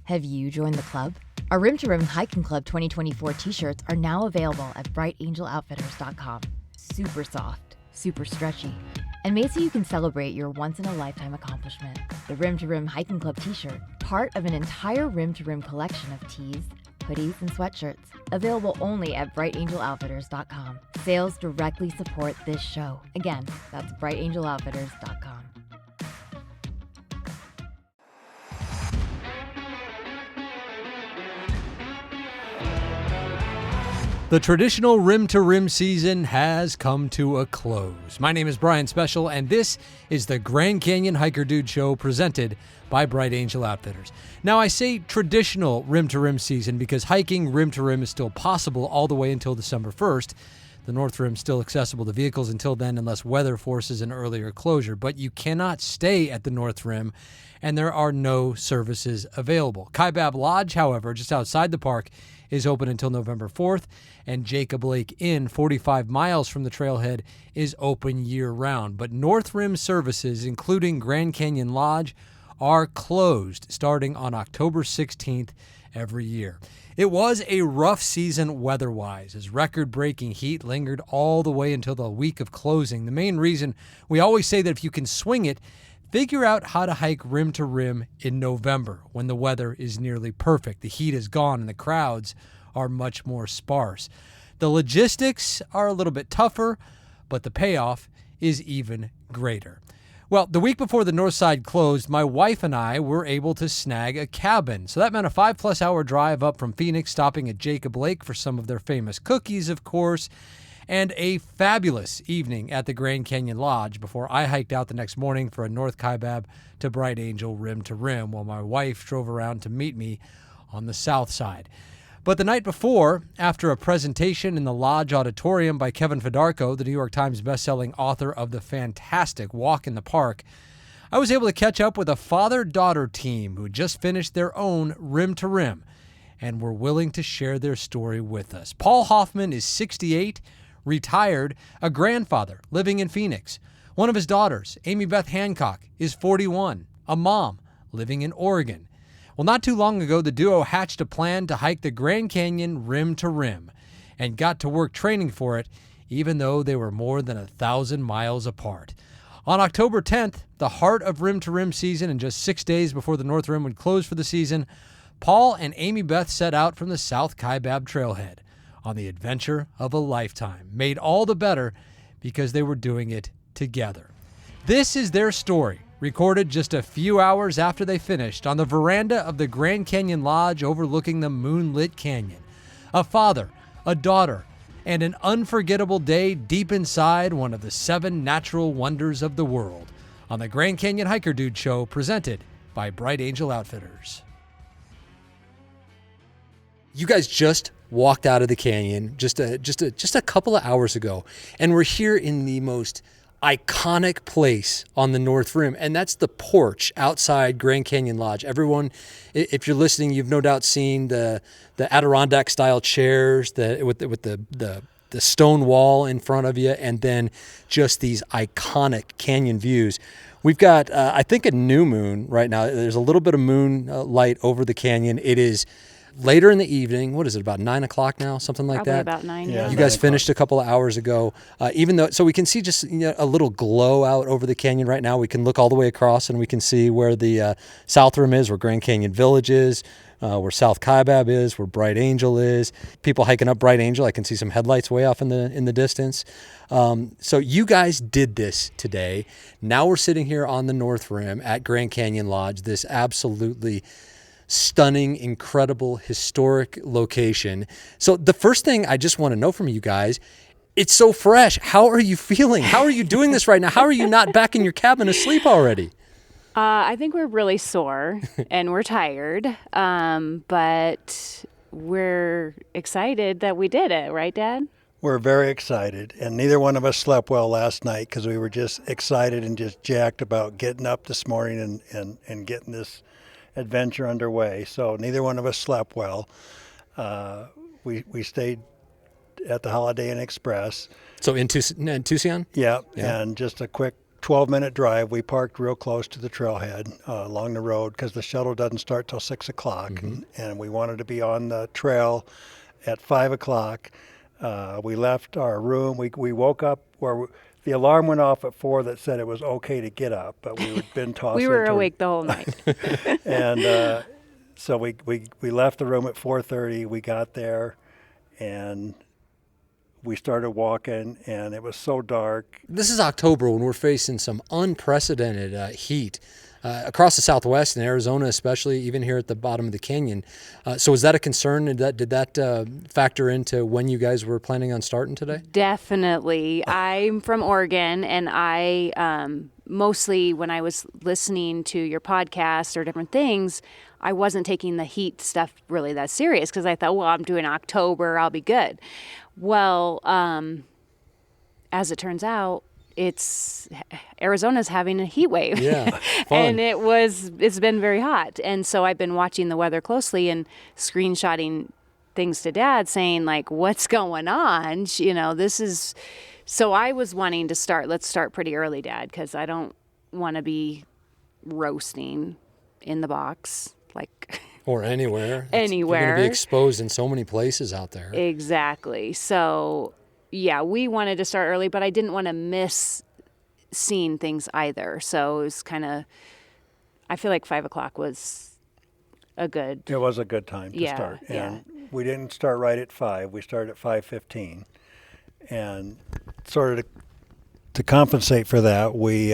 Have you joined the club? Our Rim to Rim Hiking Club 2024 t-shirts are now available at brightangeloutfitters.com. Super soft, super stretchy, and made so you can celebrate your once-in-a-lifetime accomplishment. The Rim to Rim Hiking Club t-shirt, part of an entire Rim to Rim collection of tees, hoodies, and sweatshirts, available only at brightangeloutfitters.com. Sales directly support this show. Again, that's brightangeloutfitters.com. The traditional rim-to-rim season has come to a close. My name is Brian Special, and this is the Grand Canyon Hiker Dude Show presented by Bright Angel Outfitters. Now, I say traditional rim-to-rim season because hiking rim-to-rim is still possible all the way until December 1st. The North Rim is still accessible to vehicles until then unless weather forces an earlier closure, but you cannot stay at the North Rim, and there are no services available. Kaibab Lodge, however, just outside the park, is open until November 4th, and Jacob Lake Inn, 45 miles from the trailhead, is open year-round. But North Rim services, including Grand Canyon Lodge, are closed starting on October 16th every year. It was a rough season weather-wise, as record-breaking heat lingered all the way until the week of closing. The main reason we always say that if you can swing it, figure out how to hike rim to rim in November when the weather is nearly perfect. The heat is gone and the crowds are much more sparse. The logistics are a little bit tougher, but the payoff is even greater. Well, the week before the north side closed, my wife and I were able to snag a cabin. So that meant a 5+ hour drive up from Phoenix, stopping at Jacob Lake for some of their famous cookies, of course, and a fabulous evening at the Grand Canyon Lodge before I hiked out the next morning for a North Kaibab to Bright Angel rim to rim while my wife drove around to meet me on the south side. But the night before, after a presentation in the Lodge Auditorium by Kevin Fedarko, the New York Times bestselling author of the fantastic Walk in the Park, I was able to catch up with a father-daughter team who had just finished their own rim to rim and were willing to share their story with us. Paul Hofmann is 68, retired, a grandfather living in Phoenix. One of his daughters, Amybeth Hancock, is 41, a mom living in Oregon. Well, not too long ago, the duo hatched a plan to hike the Grand Canyon rim to rim and got to work training for it, even though they were more than 1,000 miles apart. On October 10th, the heart of rim to rim season, and just 6 days before the North Rim would close for the season, Paul and Amybeth set out from the South Kaibab trailhead on the adventure of a lifetime, made all the better because they were doing it together. This is their story, recorded just a few hours after they finished on the veranda of the Grand Canyon Lodge overlooking the moonlit canyon. A father, a daughter, and an unforgettable day deep inside one of the 7 natural wonders of the world on the Grand Canyon Hiker Dude Show, presented by Bright Angel Outfitters. You guys just walked out of the canyon just a couple of hours ago, and we're here in the most iconic place on the North Rim, and that's the porch outside Grand Canyon Lodge. Everyone, if you're listening, you've no doubt seen the Adirondack style chairs with the stone wall in front of you, and then just these iconic canyon views. We've got I think a new moon right now. There's a little bit of moon light over the canyon. It is later in the evening. What is it, about 9 o'clock now? Something like Probably that? About 9, yeah. You guys finished a couple of hours ago. So we can see just a little glow out over the canyon right now. We can look all the way across and we can see where the South Rim is, where Grand Canyon Village is, where South Kaibab is, where Bright Angel is. People hiking up Bright Angel. I can see some headlights way off in the distance. So you guys did this today. Now we're sitting here on the North Rim at Grand Canyon Lodge, this absolutely stunning, incredible, historic location. So the first thing I just want to know from you guys, it's so fresh. How are you feeling? How are you doing this right now? How are you not back in your cabin asleep already? I think we're really sore and we're tired, but we're excited that we did it, right, Dad? We're very excited, and neither one of us slept well last night because we were just excited and just jacked about getting up this morning and getting this adventure underway. So neither one of us slept well. We stayed at the Holiday Inn Express. So in Tucson? Yeah, and just a quick 12-minute drive. We parked real close to the trailhead along the road because the shuttle doesn't start till 6 o'clock. And we wanted to be on the trail at 5 o'clock. We left our room. We woke up where the alarm went off at 4 that said it was okay to get up, but we had been tossed. We were awake the whole night. And so we left the room at 4:30. We got there, and we started walking, and it was so dark. This is October when we're facing some unprecedented heat across the Southwest and Arizona, especially, even here at the bottom of the canyon. So was that a concern? Did that factor into when you guys were planning on starting today? Definitely. I'm from Oregon, and I mostly when I was listening to your podcast or different things, I wasn't taking the heat stuff really that serious because I thought, well, I'm doing October, I'll be good. Well, as it turns out, Arizona's having a heat wave. Yeah, and it's been very hot. And so I've been watching the weather closely and screenshotting things to Dad saying, like, what's going on? So I was wanting to let's start pretty early, Dad, because I don't want to be roasting in the box. Or anywhere. Anywhere. You're going to be exposed in so many places out there. Exactly. So, yeah, we wanted to start early, but I didn't want to miss seeing things either. So it was kind of, I feel like 5 o'clock was It was a good time to start. And we didn't start right at 5. We started at 5:15. And sort of to compensate for that, we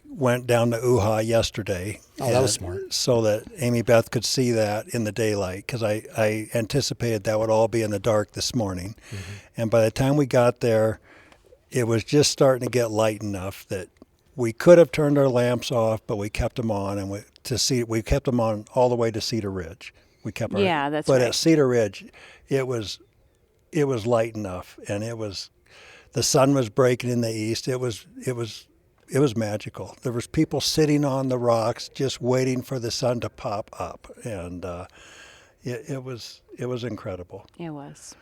went down to UHA yesterday. Oh, that was smart. So that Amybeth could see that in the daylight, because I anticipated that would all be in the dark this morning. And by the time we got there, it was just starting to get light enough that we could have turned our lamps off, but we kept them on, and we kept them on all the way to Cedar Ridge. That's right. But at Cedar Ridge, it was light enough, and the sun was breaking in the east. It was magical. There was people sitting on the rocks just waiting for the sun to pop up, and it was incredible. It was.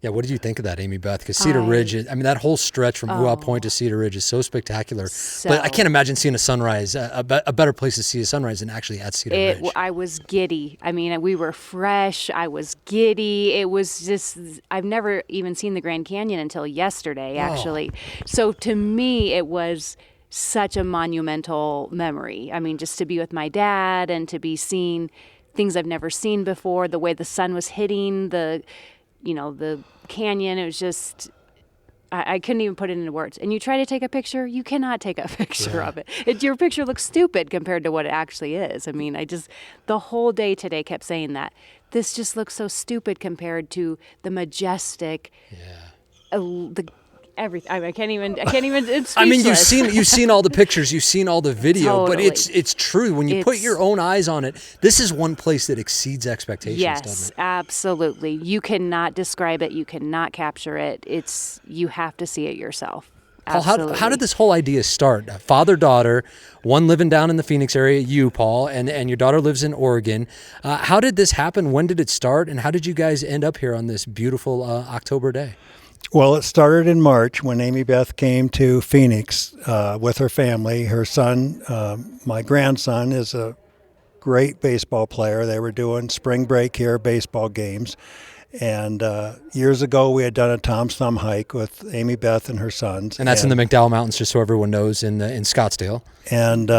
Yeah, what did you think of that, Amybeth? Because Cedar Ridge, that whole stretch from UHA Point to Cedar Ridge is so spectacular. But I can't imagine seeing a sunrise, a better place to see a sunrise than actually at Cedar Ridge. I was giddy. We were fresh. I was giddy. It was just, I've never even seen the Grand Canyon until yesterday, actually. So to me, it was such a monumental memory. Just to be with my dad and to be seeing things I've never seen before, the way the sun was hitting the canyon. It was just, I couldn't even put it into words. And you try to take a picture, you cannot take a picture of it. Your picture looks stupid compared to what it actually is. The whole day today kept saying that. This just looks so stupid compared to the majestic, everything. I can't even. It's speechless. You've seen all the pictures, you've seen all the video, Totally. but it's true when you put your own eyes on it. This is one place that exceeds expectations. Yes, doesn't it? absolutely. You cannot describe it. You cannot capture it. You have to see it yourself. Paul, how did this whole idea start? Father, daughter, one living down in the Phoenix area, you, Paul, and your daughter lives in Oregon. How did this happen? When did it start? And how did you guys end up here on this beautiful October day? Well, it started in March when Amybeth came to Phoenix with her family. Her son, my grandson, is a great baseball player. They were doing spring break here, baseball games. And years ago, we had done a Tom's Thumb hike with Amybeth and her sons. And that's in the McDowell Mountains, just so everyone knows, in Scottsdale. And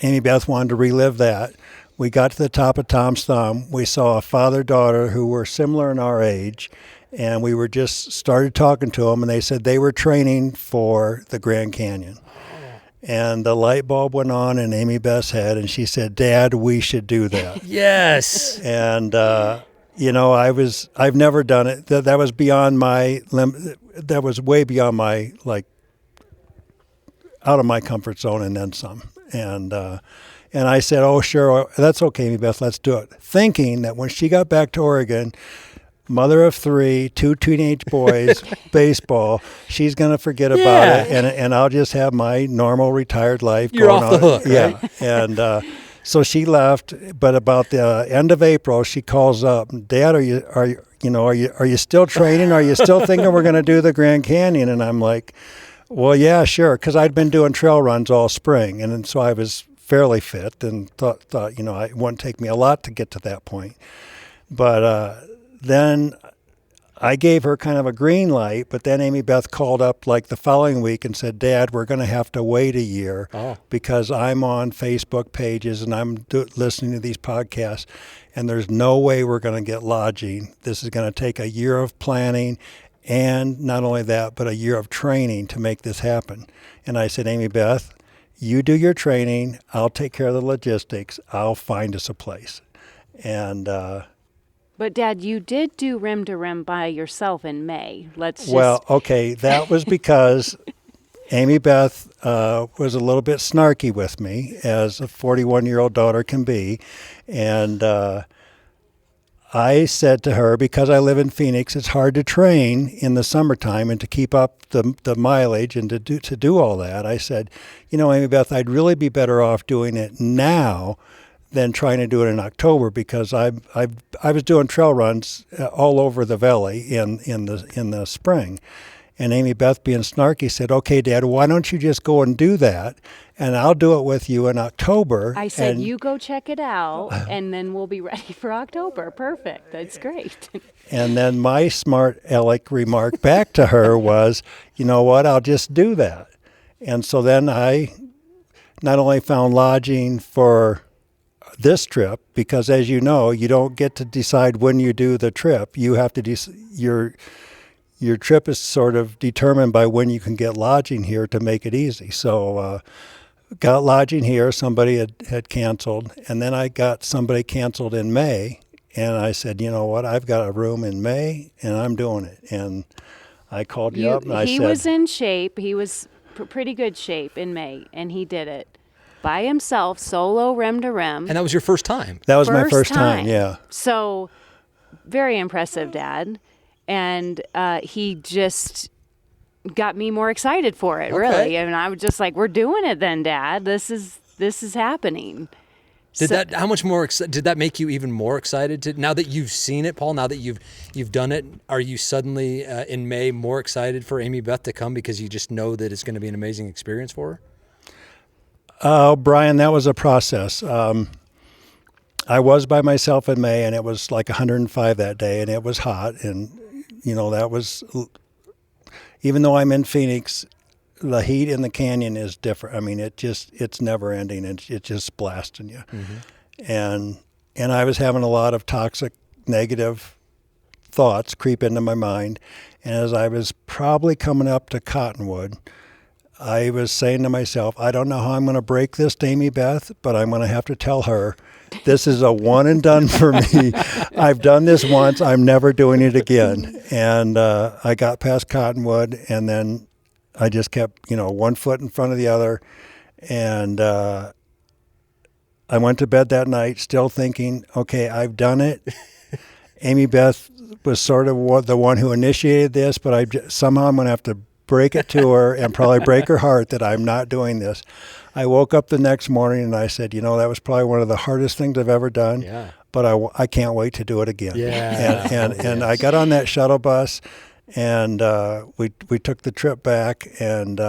Amybeth wanted to relive that. We got to the top of Tom's Thumb. We saw a father-daughter who were similar in our age. And we just started talking to them, and they said they were training for the Grand Canyon. And the light bulb went on in Amybeth's head, and she said, "Dad, we should do that." Yes. And I've never done it. That was beyond my that was way beyond my out of my comfort zone, and then some. And I said, "Oh, sure, that's okay, Amybeth, let's do it." Thinking that when she got back to Oregon, mother of 3, 2 teenage boys, baseball, she's going to forget about it, and I'll just have my normal retired life. You're off the hook, yeah. Right? And so she left, but about the end of April, she calls up, "Dad, are you still training? Are you still thinking we're going to do the Grand Canyon?" And I'm like, Well, yeah, sure, because I'd been doing trail runs all spring, and then, so I was fairly fit and thought it wouldn't take me a lot to get to that point. But then I gave her kind of a green light, but then Amybeth called up like the following week and said, Dad, we're going to have to wait a year because I'm on Facebook pages and I'm listening to these podcasts, and there's no way we're going to get lodging. This is going to take a year of planning, and not only that, but a year of training to make this happen. And I said, Amybeth, you do your training. I'll take care of the logistics. I'll find us a place. And but Dad, you did do rim to rim by yourself in May. Well, okay, that was because Amybeth was a little bit snarky with me, as a 41-year-old daughter can be, and I said to her, because I live in Phoenix, it's hard to train in the summertime and to keep up the mileage and to do all that. I said, Amybeth, I'd really be better off doing it now than trying to do it in October, because I was doing trail runs all over the valley in the spring. And Amybeth, being snarky, said, okay, Dad, why don't you just go and do that, and I'll do it with you in October. I said, you go check it out, and then we'll be ready for October. Perfect. That's great. And then my smart aleck remark back to her was, you know what, I'll just do that. And so then I not only found lodging for this trip, because as you know, you don't get to decide when you do the trip. You have to your trip is sort of determined by when you can get lodging here to make it easy. So got lodging here. Somebody had canceled, and then I got somebody canceled in May, and I said, you know what, I've got a room in May, and I'm doing it. And I called you up, and I said... He was in shape. He was pretty good shape in May, and he did it by himself, solo rim to rim. And that was your first time? That was my first time, yeah. So very impressive, Dad. And he just got me more excited for it, really. And I was just like, we're doing it then, Dad. This is happening. Did that make you even more excited now that you've seen it, Paul? Now that you've done it, are you suddenly in May more excited for Amybeth to come because you just know that it's going to be an amazing experience for her? Oh, Brian, that was a process. I was by myself in May, and it was like 105 that day, and it was hot. And, that was, even though I'm in Phoenix, the heat in the canyon is different. I mean, it's never ending. It's just blasting you. Mm-hmm. And I was having a lot of toxic, negative thoughts creep into my mind. And as I was probably coming up to Cottonwood, I was saying to myself, I don't know how I'm going to break this to Amybeth, but I'm going to have to tell her, this is a one and done for me. I've done this once. I'm never doing it again. And I got past Cottonwood, and then I just kept, one foot in front of the other. And I went to bed that night still thinking, okay, I've done it. Amybeth was sort of the one who initiated this, but somehow I'm going to have to break it to her and probably break her heart that I'm not doing this. I woke up the next morning and I said, that was probably one of the hardest things I've ever done. Yeah. But I can't wait to do it again. Yeah. And I got on that shuttle bus, and we took the trip back, and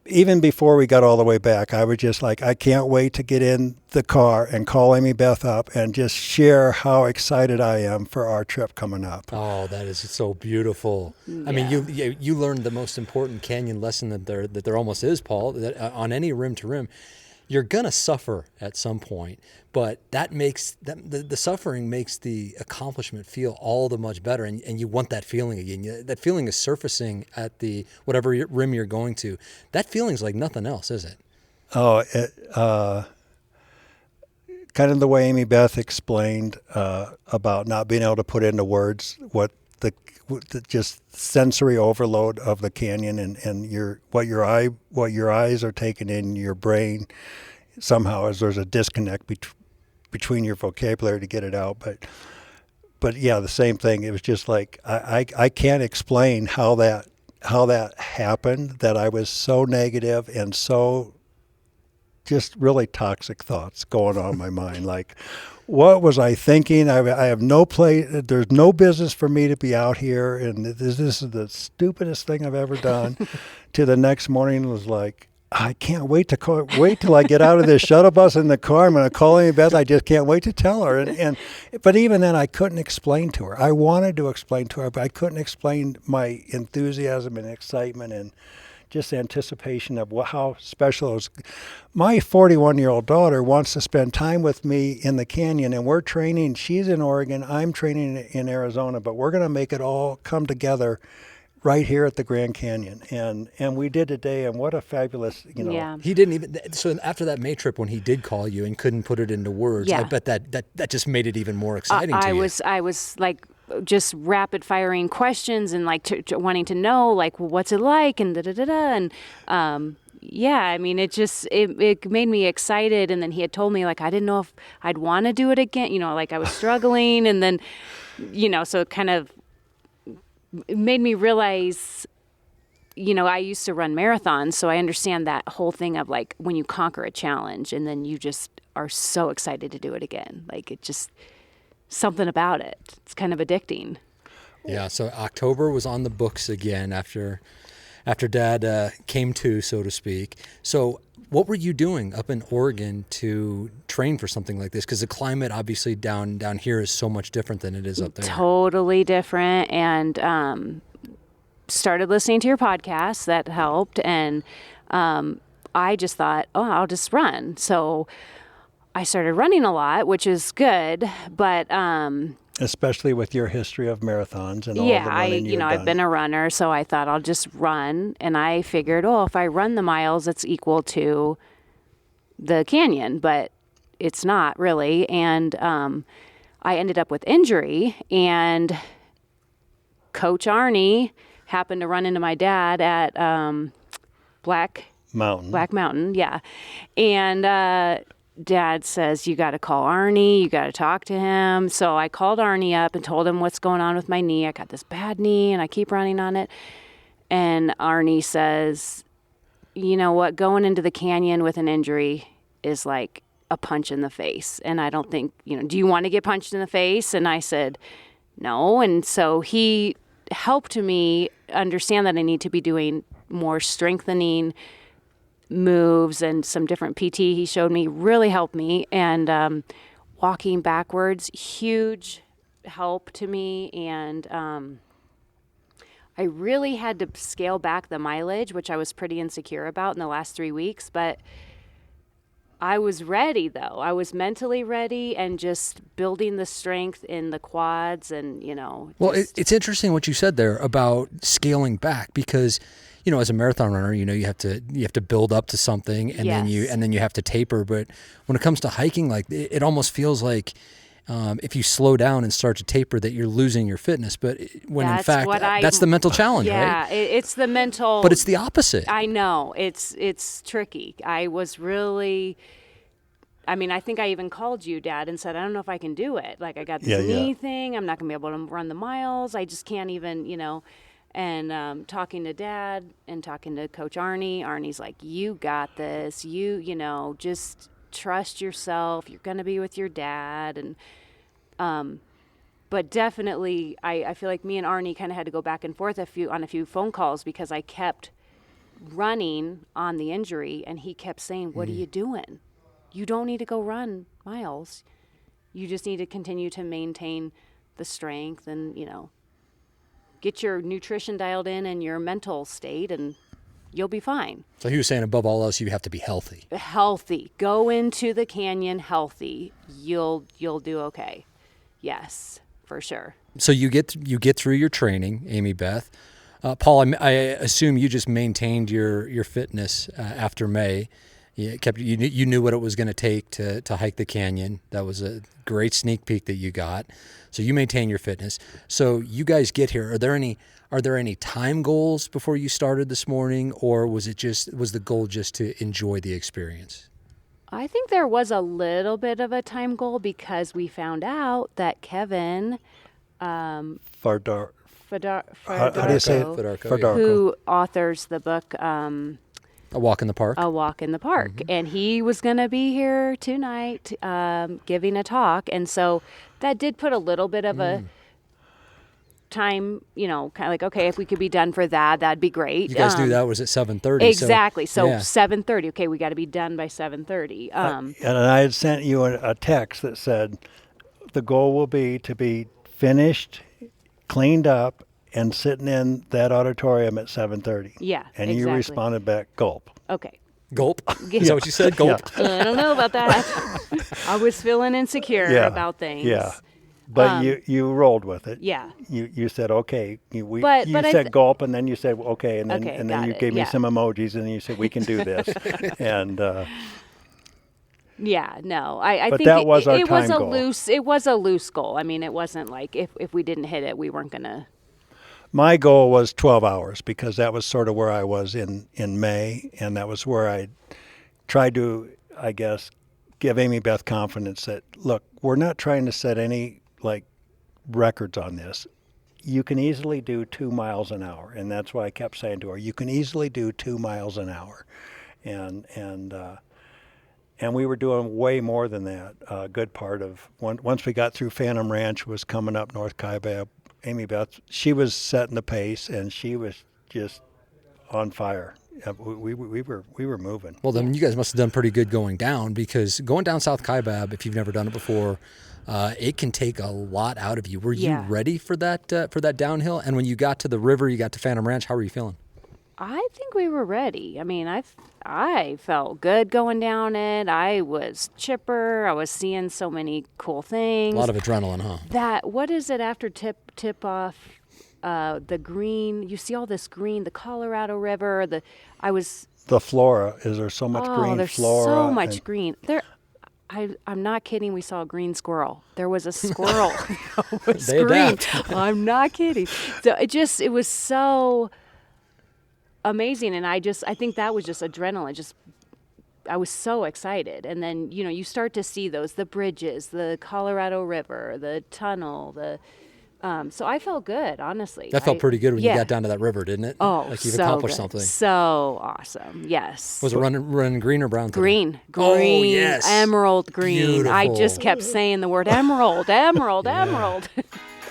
even before we got all the way back, I was just like, I can't wait to get in the car and call Amybeth up and just share how excited I am for our trip coming up. Oh, that is so beautiful. Yeah. I mean, you learned the most important canyon lesson that there almost is, Paul, that on any rim to rim, you're going to suffer at some point, but that makes the suffering makes the accomplishment feel all the much better, and you want that feeling again. That feeling is surfacing at the whatever rim you're going to. That feeling's like nothing else, is it? Oh, kind of the way Amybeth explained about not being able to put into words what the just sensory overload of the canyon, and what your eyes are taking in, your brain somehow is there's a disconnect between your vocabulary to get it out. But yeah, the same thing. It was just like I can't explain how that happened, that I was so negative and so just really toxic thoughts going on in my mind. Like, what was I thinking? I have no play. There's no business for me to be out here, and this is the stupidest thing I've ever done. To the next morning was like, I can't wait till I get out of this shuttle bus in the car. I'm going to call Amybeth. I just can't wait to tell her. But even then, I couldn't explain to her. I wanted to explain to her, but I couldn't explain my enthusiasm and excitement and just anticipation of how special it was. My 41-year-old daughter wants to spend time with me in the canyon, and we're training. She's in Oregon. I'm training in Arizona, but we're going to make it all come together right here at the Grand Canyon. And we did today, and what a fabulous, Yeah. He didn't even, so after that May trip when he did call you and couldn't put it into words, Yeah. I bet that just made it even more exciting to I you. was like just rapid firing questions and like wanting to know like, well, what's it like and and yeah, I mean, it made me excited. And then he had told me like I didn't know if I'd want to do it again, like I was struggling, and then so it kind of made me realize, I used to run marathons, so I understand that whole thing of like when you conquer a challenge and then you just are so excited to do it again. Like it just, something about it. It's kind of addicting. Yeah, so October was on the books again after Dad came to, so to speak. So what were you doing up in Oregon to train for something like this? Because the climate obviously down here is so much different than it is up there. Totally different. And started listening to your podcast. That helped. And I just thought, I'll just run. So I started running a lot, which is good. But especially with your history of marathons and all the running you've done. I've been a runner, so I thought I'll just run. And I figured, if I run the miles, it's equal to the canyon, but it's not really. And I ended up with injury, and Coach Arnie happened to run into my dad at Black Mountain, yeah. And Dad says, you got to call Arnie, you got to talk to him. So I called Arnie up and told him what's going on with my knee. I got this bad knee and I keep running on it. And Arnie says, you know what, going into the canyon with an injury is like a punch in the face. And I don't think, do you want to get punched in the face? And I said, no. And so he helped me understand that I need to be doing more strengthening moves, and some different PT he showed me really helped me. And walking backwards, huge help to me. And I really had to scale back the mileage, which I was pretty insecure about in the last 3 weeks. But I was ready, though. I was mentally ready, and just building the strength in the quads and, Well, it's interesting what you said there about scaling back, because as a marathon runner, you have to build up to something, and then you have to taper. But when it comes to hiking, like it almost feels like if you slow down and start to taper, that you're losing your fitness. But when in fact that's the mental challenge, right? Yeah, it's the mental. But it's the opposite. I know it's tricky. I was really. I mean, I think I even called you, Dad, and said, I don't know if I can do it. Like I got this knee thing. I'm not gonna be able to run the miles. I just can't even, And talking to Dad and talking to Coach Arnie, Arnie's like, you got this. Just trust yourself. You're going to be with your dad. And but definitely, I feel like me and Arnie kind of had to go back and forth on a few phone calls, because I kept running on the injury, and he kept saying, what are you doing? You don't need to go run miles. You just need to continue to maintain the strength and, get your nutrition dialed in and your mental state, and you'll be fine. So he was saying, above all else, you have to be healthy. Healthy. Go into the canyon healthy. You'll do okay. Yes, for sure. So you get through your training, Amybeth. Paul, I assume you just maintained your fitness after May. You knew what it was going to take to hike the canyon. That was a great sneak peek that you got. So you maintain your fitness. So you guys get here. Are there any time goals before you started this morning, or was the goal just to enjoy the experience? I think there was a little bit of a time goal, because we found out that Kevin Fardarco. Fardarco, who authors the book A walk in the park. A walk in the park. And he was going to be here tonight giving a talk. And so that did put a little bit of a time, kind of like, okay, if we could be done for that, that'd be great. You guys knew that was at 7:30. Exactly. So yeah. 7:30. Okay, we got to be done by 7:30. And I had sent you a text that said the goal will be to be finished, cleaned up, and sitting in that auditorium at 7:30. Yeah, And exactly. you responded back, gulp. Okay. Gulp? Is that what you said? Gulp? I don't know about that. I was feeling insecure about things. Yeah. But you rolled with it. Yeah. You said, okay. You But said gulp, and then you said, okay. And then, Okay, and then got you it, gave me yeah. some emojis, and then you said, we can do this. And Yeah, no, I But think that was our it was time a goal. it was a loose goal. I mean, it wasn't like if we didn't hit it, we weren't gonna. my goal was 12 hours because that was sort of where I was in May, and that was where I tried to, I guess, give Amybeth confidence that, look, we're not trying to set any, records on this. You can easily do 2 miles an hour, and that's what I kept saying to her. You can easily do 2 miles an hour. And we were doing way more than that. A good part of, once we got through Phantom Ranch, was coming up North Kaibab, Amybeth, she was setting the pace, and she was just on fire. We were moving. Well, then you guys must have done pretty good going down, because going down South Kaibab, if you've never done it before, it can take a lot out of you. Were you ready for that downhill? And when you got to the river, you got to Phantom Ranch, how were you feeling? I think we were ready. I mean, I felt good going down it. I was chipper. I was seeing so many cool things. A lot of adrenaline, huh? What is it after tip off? The green. You see all this green. The Colorado River. The flora. Is there so much green there's flora? so much green. I'm not kidding. We saw a green squirrel. There was a squirrel. They adapt. I'm not kidding. So it was so amazing, and I think that was just adrenaline. I was so excited, and then you start to see the bridges, the Colorado River, the tunnel, so I felt good, honestly. That felt pretty good when you got down to that river, didn't it? Oh, like you've so accomplished good. something. So awesome. Yes. Was it running green or brown today? Green. Oh, yes. Emerald green. Beautiful. I just kept saying the word emerald, emerald, emerald.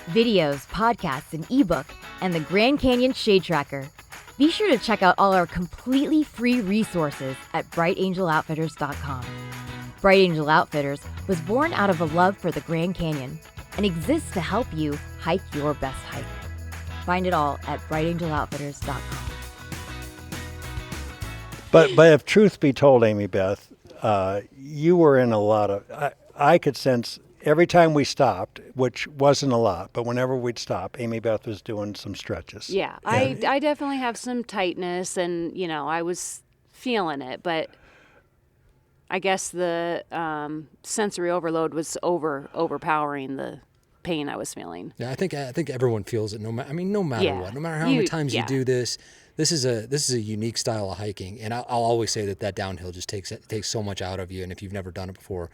Videos, podcasts, an ebook, and the Grand Canyon Shade Tracker. Be sure to check out all our completely free resources at brightangeloutfitters.com. Bright Angel Outfitters was born out of a love for the Grand Canyon and exists to help you hike your best hike. Find it all at brightangeloutfitters.com. But if truth be told, Amybeth, you were in a lot of. I could sense every time we stopped, which wasn't a lot, but whenever we'd stop, Amybeth was doing some stretches. Yeah, I definitely have some tightness, and I was feeling it, but I guess the sensory overload was overpowering the pain I was feeling. Yeah, I think everyone feels it. No matter what, no matter how many times you do this. This is a unique style of hiking, and I'll always say that downhill just takes so much out of you. And if you've never done it before,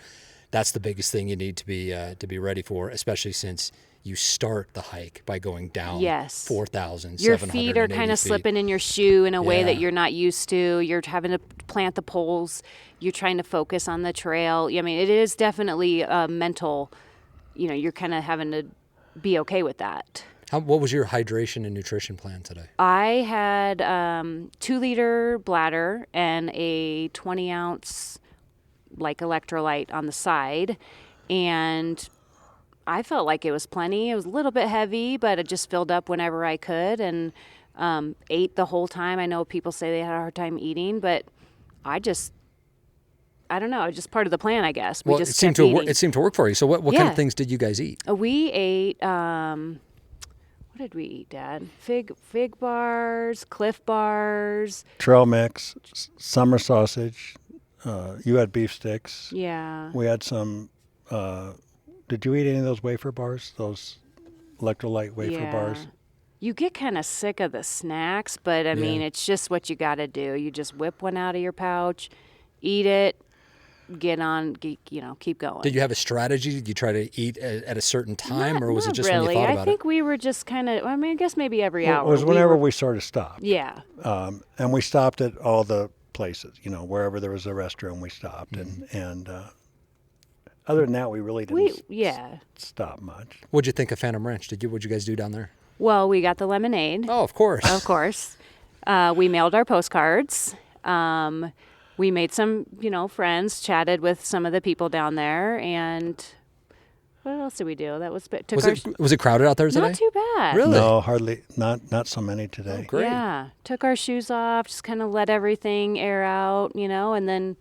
that's the biggest thing you need to be ready for, especially since you start the hike by going down 4,780 Your feet are kind of slipping in your shoe in a way that you're not used to. You're having to plant the poles. You're trying to focus on the trail. I mean, it is definitely a mental. You're kind of having to be okay with that. What was your hydration and nutrition plan today? I had 2-liter bladder and a 20-ounce electrolyte on the side, and I felt like it was plenty. It was a little bit heavy, but it just filled up whenever I could, and ate the whole time. I know people say they had a hard time eating, but I don't know. It's just part of the plan, I guess. Well, it seemed to work for you. So what kind of things did you guys eat? We ate. What did we eat, Dad? Fig bars, Cliff bars, trail mix, summer sausage. You had beef sticks. Yeah. We had some. Did you eat any of those wafer bars? Those electrolyte wafer bars? You get kind of sick of the snacks, but I mean, it's just what you got to do. You just whip one out of your pouch, eat it, get on, keep going. Did you have a strategy? Did you try to eat at a certain time, or was it just really. when you thought about it? I think we were just kind of, I guess maybe every hour. It was whenever we sort of stopped. Yeah. And we stopped at all the places. Wherever there was a restroom, we stopped, and other than that, we really didn't stop much. What'd you think of Phantom Ranch? What'd you guys do down there? Well, we got the lemonade. Oh, of course. Of course. We mailed our postcards. We made some, friends, chatted with some of the people down there, and what else did we do? That was was it crowded out there today? Not too bad. Really? No, hardly. Not so many today. Oh, great. Yeah. Took our shoes off, just kind of let everything air out, and then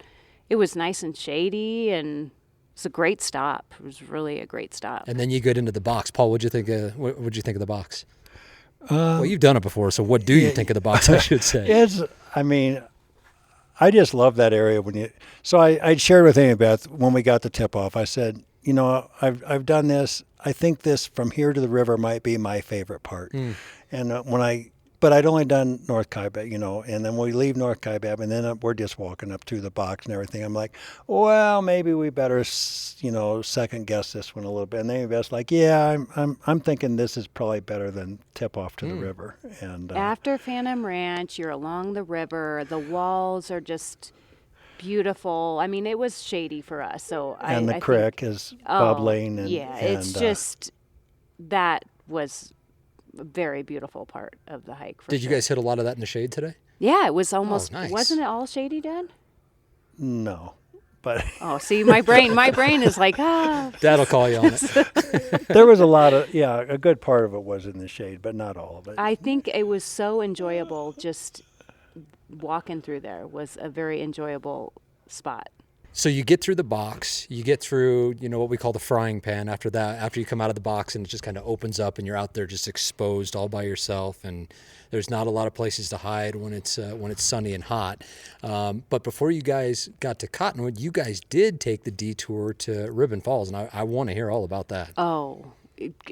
it was nice and shady, and it's a great stop. It was really a great stop. And then you get into the box. Paul, what'd you think of the box? Well, you've done it before, so what do you think of the box, I should say? I just love that area so I shared with Amybeth when we got the tip off. I said, I've done this. I think this from here to the river might be my favorite part. And but I'd only done North Kaibab, and then we leave North Kaibab, and then we're just walking up through the box and everything. I'm like, well, maybe we better, second guess this one a little bit. And Amybeth's like, yeah, I'm thinking this is probably better than tip off to the river. And after Phantom Ranch, you're along the river. The walls are just beautiful. I mean, it was shady for us. So the creek is bubbling. It's just that was a very beautiful part of the hike. Did you guys hit a lot of that in the shade today? Yeah, it was almost. Nice. Wasn't it all shady, Dad? No, but see, my brain is like Dad'll call you on it. There was a good part of it was in the shade, but not all of it. I think it was so enjoyable. Just walking through there was a very enjoyable spot. So you get through the box, you get through, what we call the frying pan after that, after you come out of the box and it just kind of opens up and you're out there just exposed all by yourself, and there's not a lot of places to hide when it's sunny and hot. But before you guys got to Cottonwood, you guys did take the detour to Ribbon Falls, and I want to hear all about that. Oh,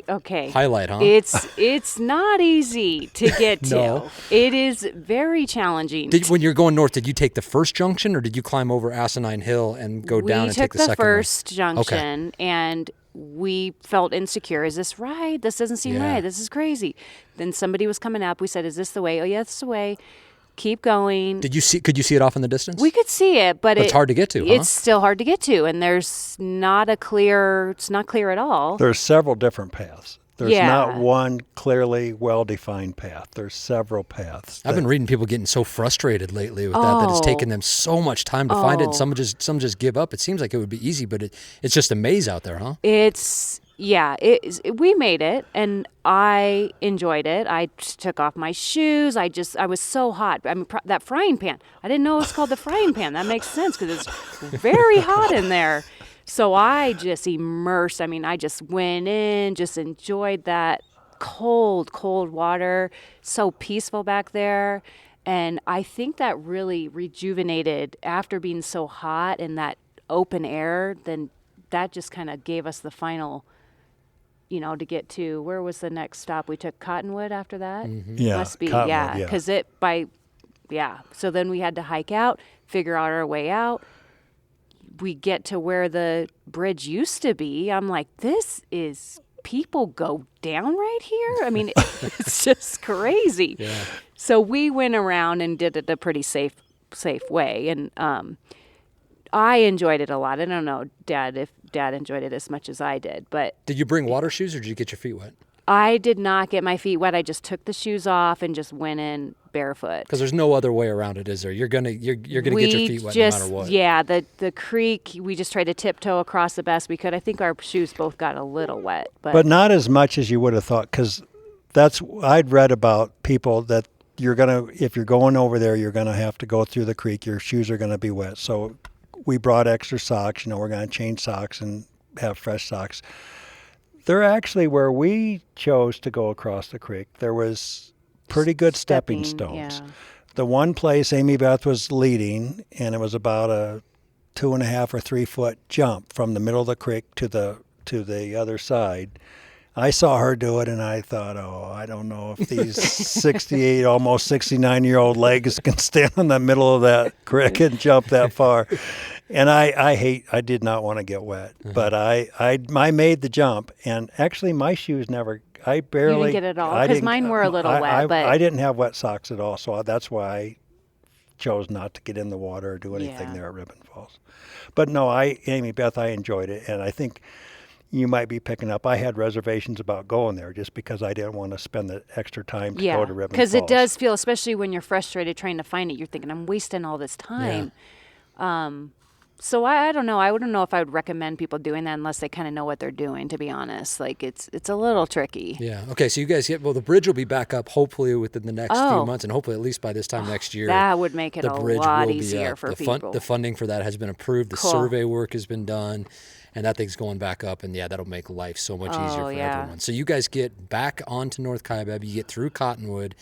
okay. Highlight, huh? It's not easy to get to. No. It is very challenging. When you're going north, did you take the first junction, or did you climb over Asinine Hill and go down and take the second one? We took the first junction, and we felt insecure. Is this right? This doesn't seem right. This is crazy. Then somebody was coming up. We said, is this the way? Oh, yeah, it's the way. Keep going. Could you see it off in the distance? We could see it, but it's hard to get to, huh? It's still hard to get to, and it's not clear at all. There's several different paths. There's not one clearly well-defined path. There's several paths. I've been reading people getting so frustrated lately with that it's taken them so much time to find it, and some just give up. It seems like it would be easy, but it's just a maze out there, huh? We made it, and I enjoyed it. I took off my shoes. I was so hot. I mean, that frying pan. I didn't know it was called the frying pan. That makes sense because it's very hot in there. So I just immersed. I mean, I just went in, just enjoyed that cold water. So peaceful back there. And I think that really rejuvenated after being so hot in that open air. Then that just kind of gave us the final, to get to, where was the next stop? We took Cottonwood after that? Mm-hmm. Yeah. Must be, Cottonwood, because So then we had to hike out, figure out our way out. We get to where the bridge used to be. I'm like, people go down right here? I mean, it's just crazy. Yeah. So we went around and did it a pretty safe way. And I enjoyed it a lot. I don't know, Dad, if Dad enjoyed it as much as I did. But did you bring water shoes, or did you get your feet wet? I did not get my feet wet. I just took the shoes off and just went in barefoot. Because there's no other way around it, is there? You're gonna get your feet wet no matter what. Yeah, the creek. We just tried to tiptoe across the best we could. I think our shoes both got a little wet, but not as much as you would have thought. Because I'd read about people that if you're going over there, you're gonna have to go through the creek. Your shoes are gonna be wet. So we brought extra socks. We're gonna change socks and have fresh socks. They're actually, where we chose to go across the creek, there was pretty good stepping stones. Yeah. The one place Amybeth was leading, and it was about a 2.5 or 3 foot jump from the middle of the creek to the other side. I saw her do it, and I thought, I don't know if these 68, almost 69-year-old legs can stand in the middle of that creek and jump that far. And I did not want to get wet, but I made the jump, and actually my shoes I barely. You didn't get it all, because mine were a little wet. But I didn't have wet socks at all, so that's why I chose not to get in the water or do anything Yeah. there at Ribbon Falls. But no, Amybeth, I enjoyed it, and I think you might be picking up. I had reservations about going there just because I didn't want to spend the extra time to go to Ribbon Falls. Because it does feel, especially when you're frustrated trying to find it, you're thinking, I'm wasting all this time. So I don't know. I wouldn't know if I would recommend people doing that unless they kind of know what they're doing, to be honest. Like, it's a little tricky. Yeah. Okay. So you guys the bridge will be back up hopefully within the next few months, and hopefully at least by this time next year. That would make it the a bridge lot will easier be for the people. The funding for that has been approved. The Cool. survey work has been done. And that thing's going back up, and that'll make life so much easier for everyone. So you guys get back onto North Kaibab, you get through Cottonwood,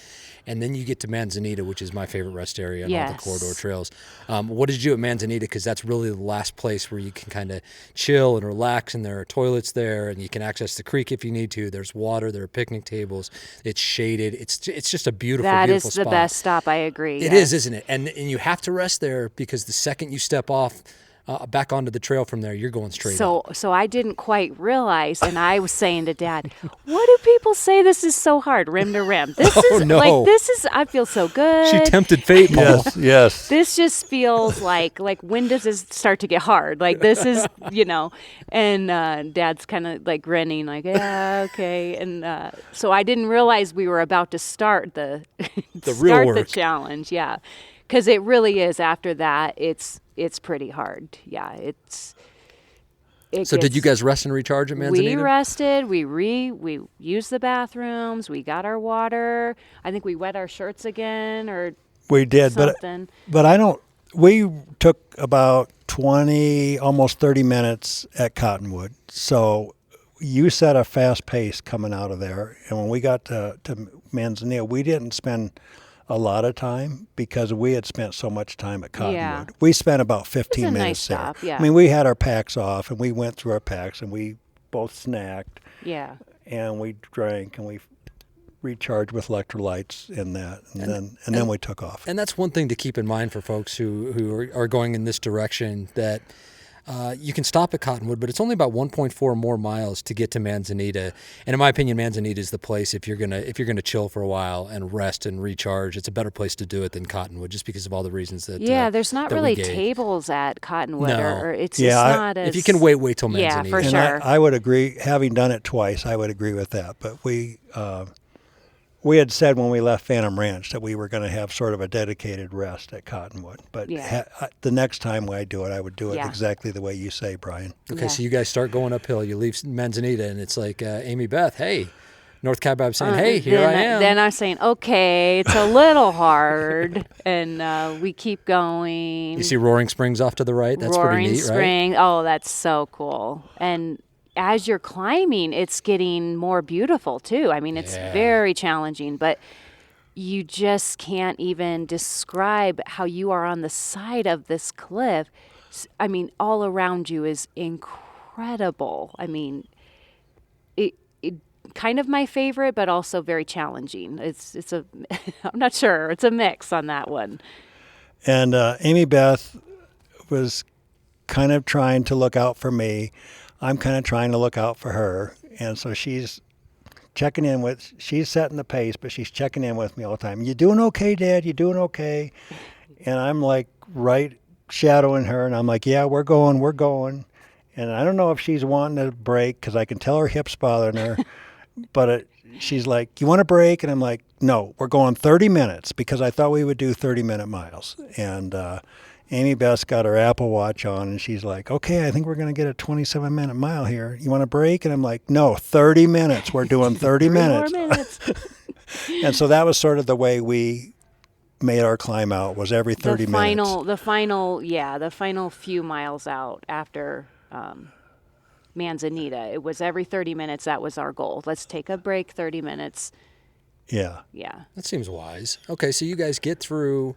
and then you get to Manzanita, which is my favorite rest area on all the corridor trails. What did you do at Manzanita? Because that's really the last place where you can kind of chill and relax, and there are toilets there, and you can access the creek if you need to. There's water, there are picnic tables. It's shaded. It's just a beautiful, beautiful spot. That is the best stop. I agree. It is, isn't it? And you have to rest there because the second you step off back onto the trail from there, you're going straight up. So I didn't quite realize, and I was saying to Dad, what do people say this is so hard, rim to rim? This I feel so good. She tempted fate, Paul. Yes. This just feels like when does this start to get hard? Like, this is, and Dad's kind of like grinning, like, yeah, okay. And so I didn't realize we were about to start the real work. The challenge, yeah. Because it really is, after that, it's pretty hard. Yeah, did you guys rest and recharge at Manzanita? We rested. We used the bathrooms. We got our water. I think we wet our shirts again, or we did, something. but I don't. We took about 20, almost 30 minutes at Cottonwood. So you set a fast pace coming out of there, and when we got to Manzanita, we didn't spend a lot of time because we had spent so much time at Cottonwood. Yeah. We spent about 15 minutes nice there. stop, yeah. I mean, we had our packs off, and we went through our packs, and we both snacked. Yeah. And we drank, and we recharged with electrolytes in that, and then we took off. And that's one thing to keep in mind for folks who are going in this direction, that you can stop at Cottonwood, but it's only about 1.4 more miles to get to Manzanita. And in my opinion, Manzanita is the place if you're gonna chill for a while and rest and recharge. It's a better place to do it than Cottonwood, just because of all the reasons that. There's not really tables at Cottonwood, or it's just not as. If you can wait till Manzanita. Yeah, for and sure. I would agree. Having done it twice, I would agree with that. But we had said when we left Phantom Ranch that we were going to have sort of a dedicated rest at Cottonwood. But the next time I do it, I would do it exactly the way you say, Brian. Okay, so you guys start going uphill. You leave Manzanita, and it's like, Amybeth, hey, North Kaibab saying, hey, here I am. Then I'm saying, okay, it's a little hard, and we keep going. You see Roaring Springs off to the right? That's Roaring pretty neat, Spring. Right? Oh, that's so cool. And as you're climbing, it's getting more beautiful too. I mean, it's very challenging, but you just can't even describe how you are on the side of this cliff. I mean, all around you is incredible. I mean, it kind of my favorite, but also very challenging. It's a I'm not sure. It's a mix on that one. And Amybeth was kind of trying to look out for me. I'm kind of trying to look out for her. And so she's setting the pace, but she's checking in with me all the time. You doing okay, Dad? You doing okay? And I'm like right shadowing her, and I'm like, yeah, we're going. And I don't know if she's wanting to break because I can tell her hips bothering her. But she's like, you want to break? And I'm like, no, we're going 30 minutes because I thought we would do 30-minute miles. And Amybeth's got her Apple Watch on, and she's like, okay, I think we're going to get a 27-minute mile here. You want to break? And I'm like, no, 30 minutes. We're doing 30 minutes. 3 more minutes. And so that was sort of the way we made our climb out, was every 30 minutes. The final few miles out after Manzanita, it was every 30 minutes. That was our goal. Let's take a break, 30 minutes. Yeah. Yeah. That seems wise. Okay, so you guys get through.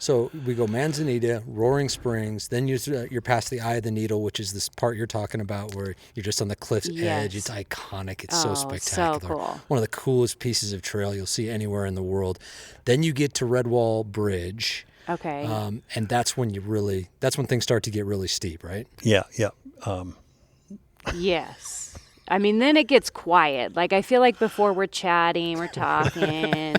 So we go Manzanita, Roaring Springs, then you're past the Eye of the Needle, which is this part you're talking about where you're just on the cliff's edge. It's iconic. It's so spectacular. So cool. One of the coolest pieces of trail you'll see anywhere in the world. Then you get to Redwall Bridge. Okay. And that's when things start to get really steep, right? Yeah. Yes. I mean, then it gets quiet. Like, I feel like before we're chatting, we're talking.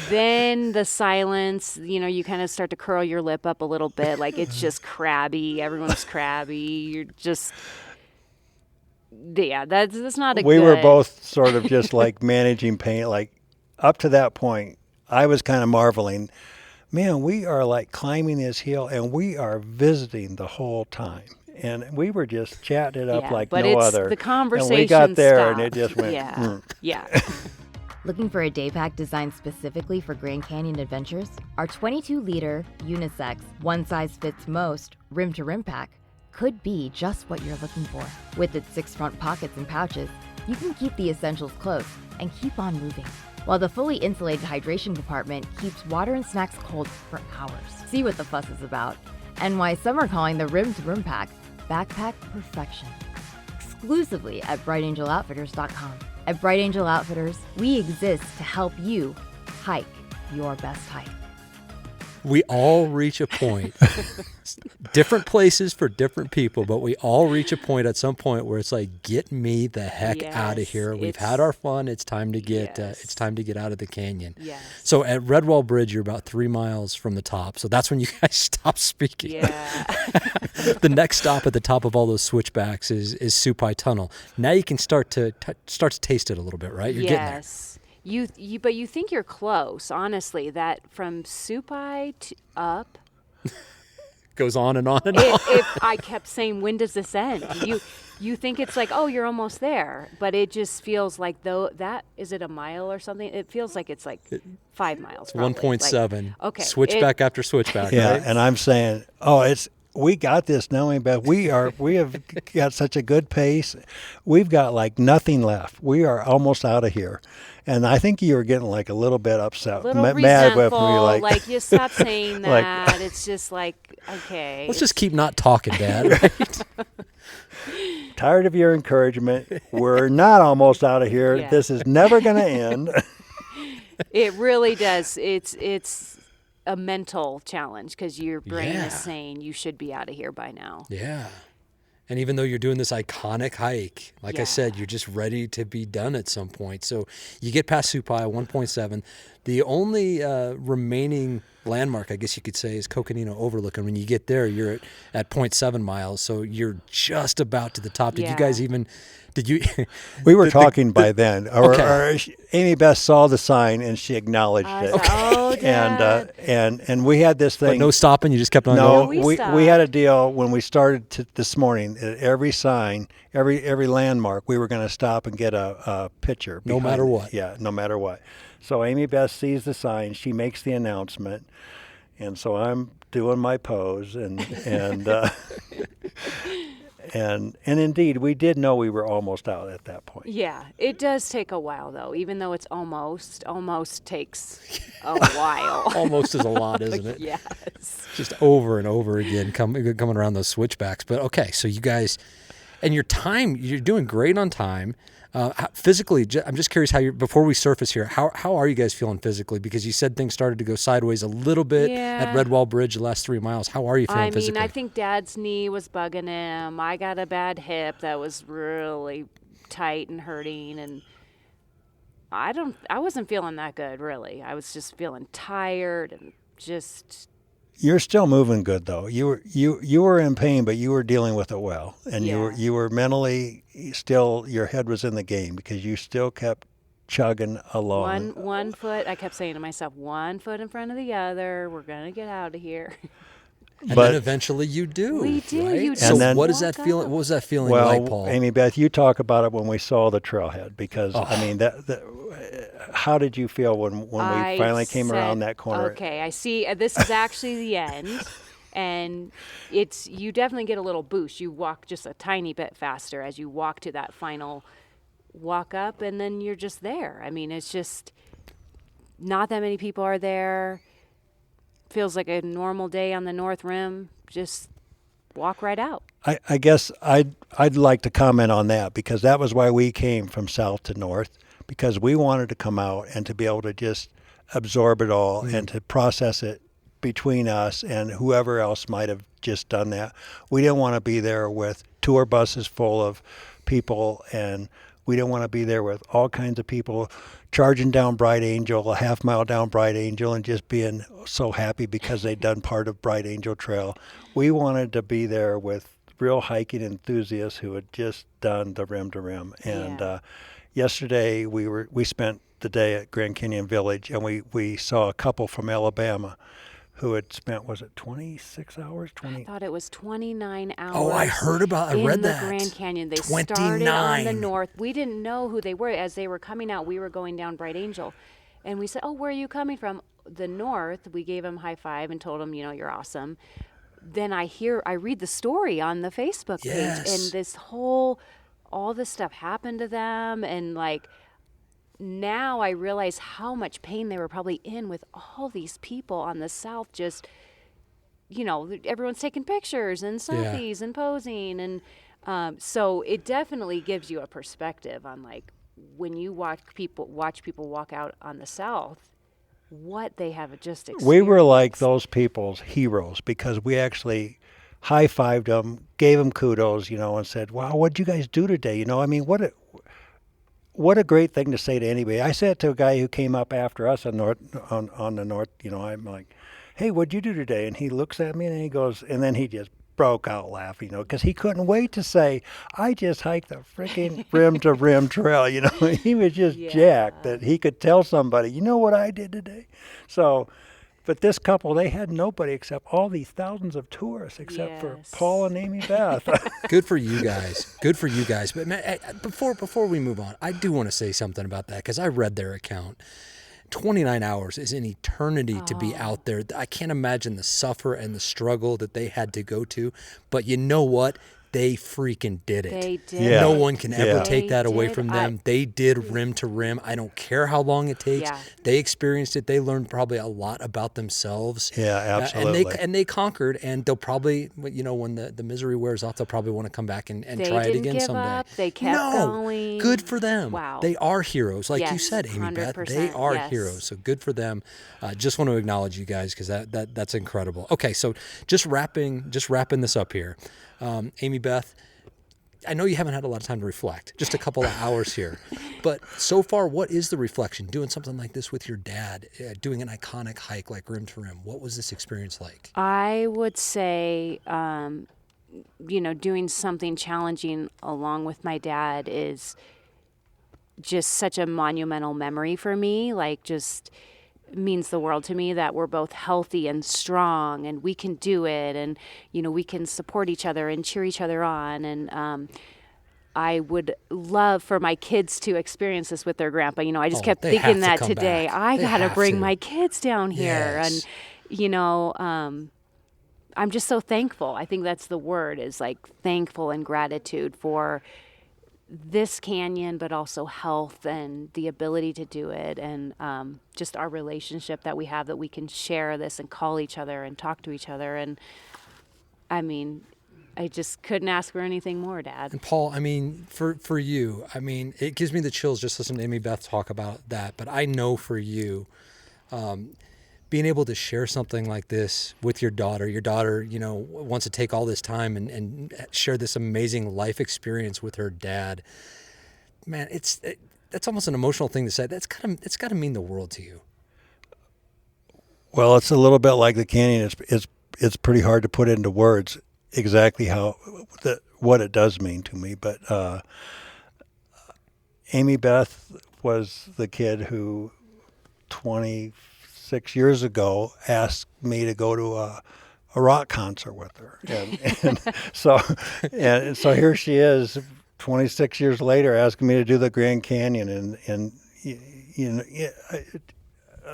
Then the silence, you kind of start to curl your lip up a little bit. Like it's just crabby. Everyone's crabby. You're just, yeah, that's not a We good. were both sort of just like managing pain. Like up to that point, I was kind of marveling, man, we are like climbing this hill and we are visiting the whole time. And we were just chatting it up Yeah, like but no it's other. the conversation And we got there and stopped. it just went, Yeah, yeah. Looking for a day pack designed specifically for Grand Canyon adventures? Our 22-liter, unisex, one-size-fits-most, rim-to-rim pack could be just what you're looking for. With its 6 front pockets and pouches, you can keep the essentials close and keep on moving, while the fully insulated hydration compartment keeps water and snacks cold for hours. See what the fuss is about, and why some are calling the rim-to-rim pack backpack perfection. Exclusively at brightangeloutfitters.com. At Bright Angel Outfitters, we exist to help you hike your best hike. We all reach a point, different places for different people, but we all reach a point at some point where it's like, get me the heck out of Yes, here. We've it's- had our fun. It's time to get Yes. it's time to get out of the canyon. Yes. So at Redwall Bridge, you're about 3 miles from the top. So that's when you guys stop speaking. Yeah. The next stop at the top of all those switchbacks is Supai Tunnel. Now you can start to taste it a little bit, right? You're getting there. Yes. But you think you're close, honestly, that from Supai up, Goes on and on and on. if I kept saying, when does this end? You think it's like, oh, you're almost there, but it just feels like, though, is it a mile or something? It feels like it's like 5 miles. Probably. 1.7. Like, okay. Switchback after switchback. yeah. Right? And I'm saying, we got this now, but we have got such a good pace. We've got like nothing left. We are almost out of here. And I think you were getting like a little bit upset, A little mad with me, resentful, like you stop saying like- that. It's just like, okay. Let's just keep not talking, Dad. Right? tired of your encouragement. We're not almost out of here. Yeah. This is never going to end. It really does. It's a mental challenge because your brain Yeah. is saying you should be out of here by now. Yeah. And even though you're doing this iconic hike, like I Yeah. said, you're just ready to be done at some point. So you get past Supai, 1.7. The only remaining landmark, I guess you could say, is Coconino Overlook. And when you get there, you're at 0.7 miles. So you're just about to the top. Did you Yeah. guys even, did you? We were talking by then. Okay. Amybeth saw the sign and she acknowledged I it. was like, oh, Dad. And we had this But thing. no stopping, you just kept on No, going? we we had a stopped. deal when we started this morning. At every sign, every landmark, we were going to stop and get a picture. No behind matter it. what. Yeah, no matter what. So Amybeth sees the sign. She makes the announcement, and so I'm doing my pose, and and indeed, we did know we were almost out at that point. Yeah, it does take a while though. Even though it's almost takes a while. Almost is a lot, isn't it? Yes. Just over and over again coming around those switchbacks. But okay, so you guys, and your time, you're doing great on time. Physically, I'm just curious how before we surface here, how are you guys feeling physically? Because you said things started to go sideways a little bit at Yeah. Redwall Bridge the last 3 miles. How are you feeling I mean, physically? I think Dad's knee was bugging him. I got a bad hip that was really tight and hurting, and I wasn't feeling that good really. I was just feeling tired and just You're still moving good though. You were in pain, but you were dealing with it well, and Yeah. you were mentally still. Your head was in the game because you still kept chugging along. one foot. I kept saying to myself, 1 foot in front of the other. We're gonna get out of here. and but- then eventually you do. We do, Right? you So And then- what is that walk feeling? up. What was that feeling Well, like, Paul? Amybeth, you talk about it when we saw the trailhead because I mean how did you feel when we I finally came around said, that corner? Okay, I see. This is actually the end, and you definitely get a little boost. You walk just a tiny bit faster as you walk to that final walk up, and then you're just there. I mean, it's just not that many people are there. Feels like a normal day on the North Rim. Just walk right out. I guess I'd like to comment on that because that was why we came from south to north, because we wanted to come out and to be able to just absorb it all and to process it between us and whoever else might have just done that. We didn't want to be there with tour buses full of people, and We don't want to be there with all kinds of people charging down Bright Angel, a half mile down Bright Angel, and just being so happy because they'd done part of Bright Angel Trail. We wanted to be there with real hiking enthusiasts who had just done the rim to rim. And yesterday we spent the day at Grand Canyon Village, and we saw a couple from Alabama who had spent, was it 26 hours? I thought it was 29 hours. Oh, I heard about, I read that. In the Grand Canyon. They 29. started on the north. We didn't know who they were. As they were coming out, we were going down Bright Angel. And we said, oh, where are you coming from? The north. We gave them high five and told them, you're awesome. Then I read the story on the Facebook page. Yes. And all this stuff happened to them. And now I realize how much pain they were probably in with all these people on the south. Just, everyone's taking pictures and selfies and posing. And so it definitely gives you a perspective on when you watch people walk out on the south, what they have just experienced. We were like those people's heroes because we actually high-fived them, gave them kudos, and said, wow, what'd you guys do today? What a great thing to say to anybody. I said to a guy who came up after us on the north, I'm like, hey, what'd you do today? And he looks at me and he goes, and then he just broke out laughing, because he couldn't wait to say, I just hiked the freaking rim to rim trail. He was just jacked that he could tell somebody, you know what I did today? So, but this couple, they had nobody except all these thousands of tourists except for Paul and Amybeth. Good for you guys. Good for you guys. But man, before we move on, I do want to say something about that because I read their account. 29 hours is an eternity to be out there. I can't imagine the suffer and the struggle that they had to go to. But you know what? They freaking did it. They did. Yeah. No one can ever Yeah. take that They away did. from them. They did rim to rim. I don't care how long it takes. Yeah. They experienced it. They learned probably a lot about themselves. Yeah, absolutely. And they conquered, and they'll probably, when the misery wears off, they'll probably want to come back and try it didn't again give someday. up. They kept going. Good for them. Wow. They are heroes. Like you Yes, said, Amybeth, they 100%, are yes. heroes. So good for them. Just want to acknowledge you guys because that's incredible. Okay, so just wrapping this up here. Amybeth, I know you haven't had a lot of time to reflect, just a couple of hours here. But so far, what is the reflection? Doing something like this with your dad, doing an iconic hike like rim to rim. What was this experience like? I would say, doing something challenging along with my dad is just such a monumental memory for me. Just means the world to me that we're both healthy and strong and we can do it, and we can support each other and cheer each other on. And I would love for my kids to experience this with their grandpa. I just kept they have thinking to that come today. back. I They got to have bring to. my kids down here. Yes. And I'm just so thankful. I think that's the word, is thankful and gratitude for this canyon, but also health and the ability to do it, and just our relationship that we have, that we can share this and call each other and talk to each other. And I just couldn't ask for anything more, Dad. And Paul, for you, it gives me the chills just listening to Amybeth talk about that. But I know for you, being able to share something like this with your daughter wants to take all this time and share this amazing life experience with her dad. Man, that's almost an emotional thing to say. It's got to mean the world to you. Well, it's a little bit like the canyon. It's pretty hard to put into words exactly what it does mean to me. But Amybeth was the kid who 26 years ago asked me to go to a rock concert with her, and so here she is 26 years later asking me to do the Grand Canyon, and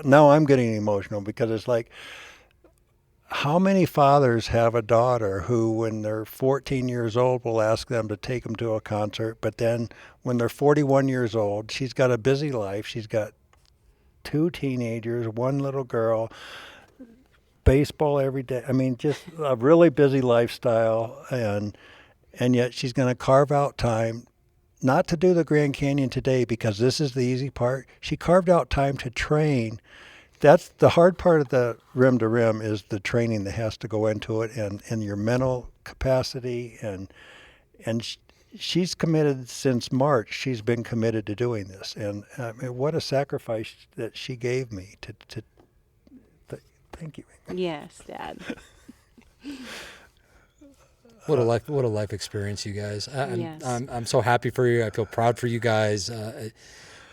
now I'm getting emotional because it's like, how many fathers have a daughter who, when they're 14 years old, will ask them to take them to a concert, but then when they're 41 years old, she's got a busy life. She's got 2 teenagers, 1 little girl, baseball every day. Just a really busy lifestyle, and yet she's going to carve out time not to do the Grand Canyon today because this is the easy part. She carved out time to train. That's the hard part of the rim to rim, is the training that has to go into it, and your mental capacity, and she's committed since March. She's been committed to doing this, and what a sacrifice that she gave me to thank you. Yes, Dad. What a life experience, you guys. Yes. I'm so happy for you. I feel proud for you guys.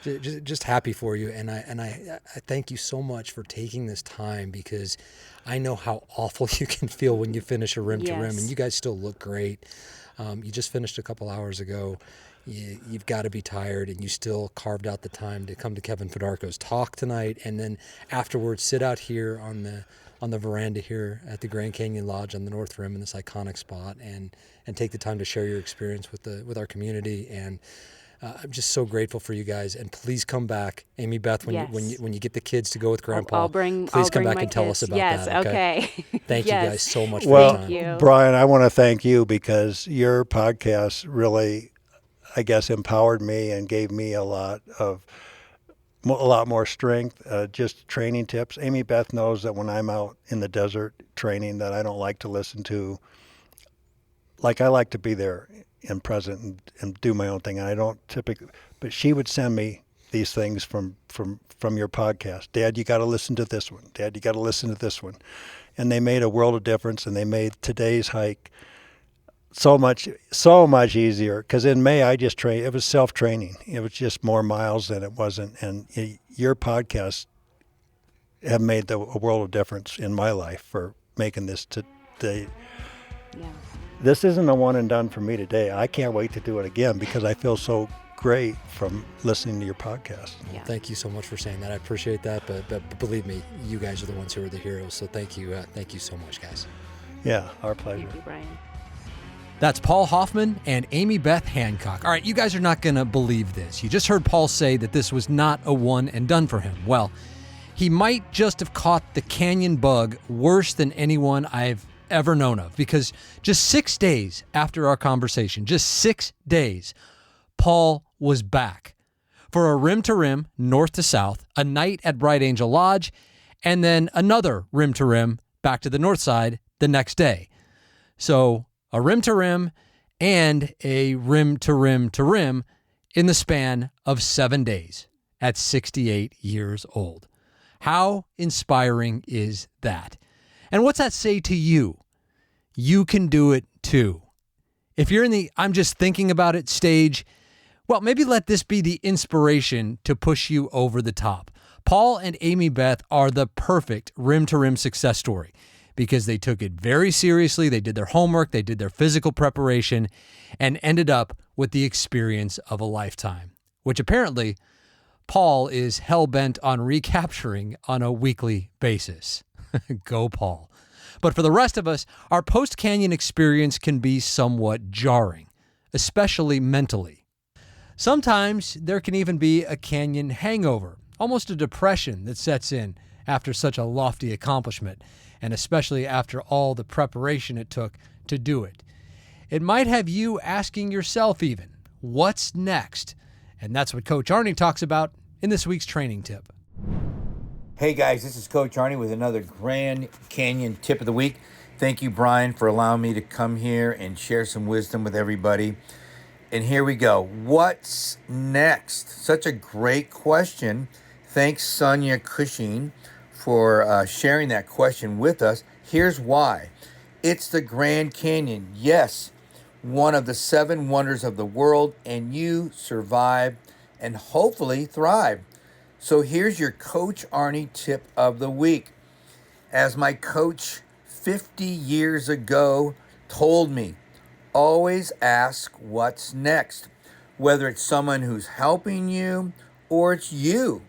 Just happy for you, and I thank you so much for taking this time, because I know how awful you can feel when you finish a rim to rim, and you guys still look great. You just finished a couple hours ago. You've got to be tired, and you still carved out the time to come to Kevin Fedarko's talk tonight, and then afterwards sit out here on the veranda here at the Grand Canyon Lodge on the North Rim in this iconic spot, and take the time to share your experience with our community. And I'm just so grateful for you guys, and please come back, Amybeth, when you get the kids to go with Grandpa. Please come back and tell us about that. Okay. Thank you guys so much for your time. Well, Brian, I want to thank you, because your podcast really, I guess, empowered me and gave me a lot more strength. Just training tips. Amybeth knows that when I'm out in the desert training, that I don't like to listen to. Like, I like to be there and present and do my own thing. And I don't typically, but she would send me these things from your podcast. Dad, you got to listen to this one. Dad, you got to listen to this one. And they made a world of difference, and they made today's hike so much easier. Because in May, I just trained. It was self-training. It was just more miles than it wasn't. And your podcasts have made a world of difference in my life for making this today. Yeah. This isn't a one and done for me today. I can't wait to do it again, because I feel so great from listening to your podcast. Well, thank you so much for saying that. I appreciate that. But believe me, you guys are the ones who are the heroes. So thank you so much, guys. Yeah, our pleasure. Thank you, Brian. That's Paul Hofmann and Amybeth Hancock. All right, you guys are not going to believe this. You just heard Paul say that this was not a one and done for him. Well, he might just have caught the canyon bug worse than anyone I've ever known of, because just 6 days after our conversation, just 6 days, Paul was back for a rim to rim, north to south, a night at Bright Angel Lodge, and then another rim to rim back to the north side the next day. So a rim to rim and a rim to rim to rim in the span of 7 days at 68 years old. How inspiring is that? And what's that say to you? You can do it too. If you're in the I'm just thinking about it stage, well, maybe let this be the inspiration to push you over the top. Paul and Amybeth are the perfect rim-to-rim success story, because they took it very seriously. They did their homework, they did their physical preparation, and ended up with the experience of a lifetime, which apparently Paul is hell-bent on recapturing on a weekly basis. Go, Paul. But for the rest of us, our post-canyon experience can be somewhat jarring, especially mentally. Sometimes there can even be a canyon hangover, almost a depression that sets in after such a lofty accomplishment, and especially after all the preparation it took to do it. It might have you asking yourself even, what's next? And that's what Coach Arnie talks about in this week's training tip. Hey guys, this is Coach Arnie with another Grand Canyon tip of the week. Thank you, Brian, for allowing me to come here and share some wisdom with everybody. And here we go. What's next? Such a great question. Thanks, Sonia Cushing, for sharing that question with us. Here's why. It's the Grand Canyon. Yes, one of the 7 wonders of the world, and you survive and hopefully thrive. So here's your Coach Arnie tip of the week. As my coach 50 years ago told me, always ask what's next, whether it's someone who's helping you or it's you.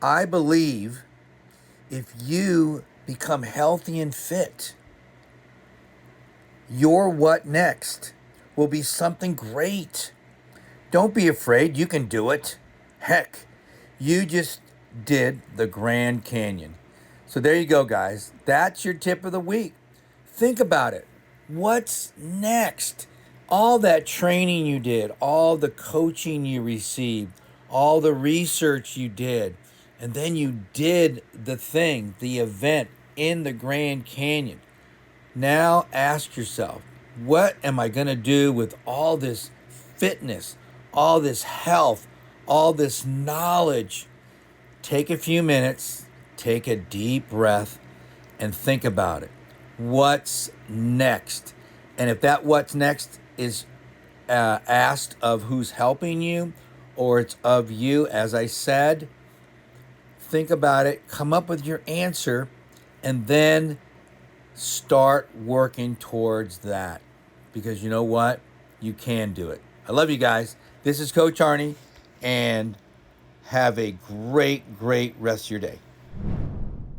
I believe if you become healthy and fit, your what next will be something great. Don't be afraid. You can do it. Heck, you just did the Grand Canyon. So there you go, guys. That's your tip of the week. Think about it. What's next? All that training you did, all the coaching you received, all the research you did, and then you did the thing, the event in the Grand Canyon. Now ask yourself, what am I going to do with all this fitness, all this health, all this knowledge. Take a few minutes, take a deep breath, and think about it. What's next? And if that what's next is asked of who's helping you, or it's of you, as I said, think about it, come up with your answer, and then start working towards that. Because you know what? You can do it. I love you guys. This is Coach Arnie, and have a great, great rest of your day.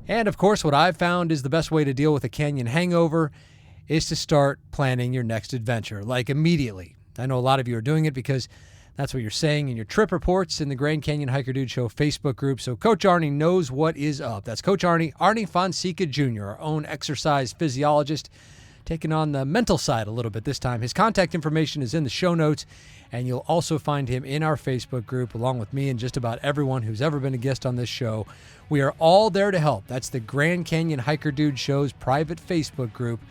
And of course, what I've found is the best way to deal with a canyon hangover is to start planning your next adventure, like immediately. I know a lot of you are doing it because that's what you're saying in your trip reports in the Grand Canyon Hiker Dude Show Facebook group. So Coach Arnie knows what is up. That's Coach Arnie Fonseca Jr., our own exercise physiologist, taking on the mental side a little bit this time. His contact information is in the show notes, and you'll also find him in our Facebook group, along with me and just about everyone who's ever been a guest on this show. We are all there to help. That's the Grand Canyon Hiker Dude Show's private Facebook group.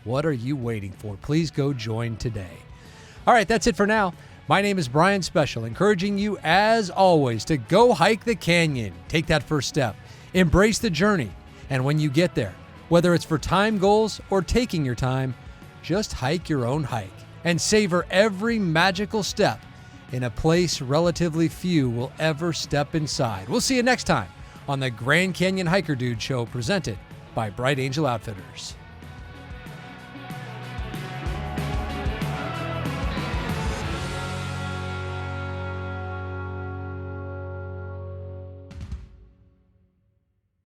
What are you waiting for? Please go join today. All right, that's it for now. My name is Brian Special, encouraging you, as always, to go hike the canyon. Take that first step. Embrace the journey. And when you get there, whether it's for time goals or taking your time, just hike your own hike and savor every magical step in a place relatively few will ever step inside. We'll see you next time on the Grand Canyon Hiker Dude Show, presented by Bright Angel Outfitters.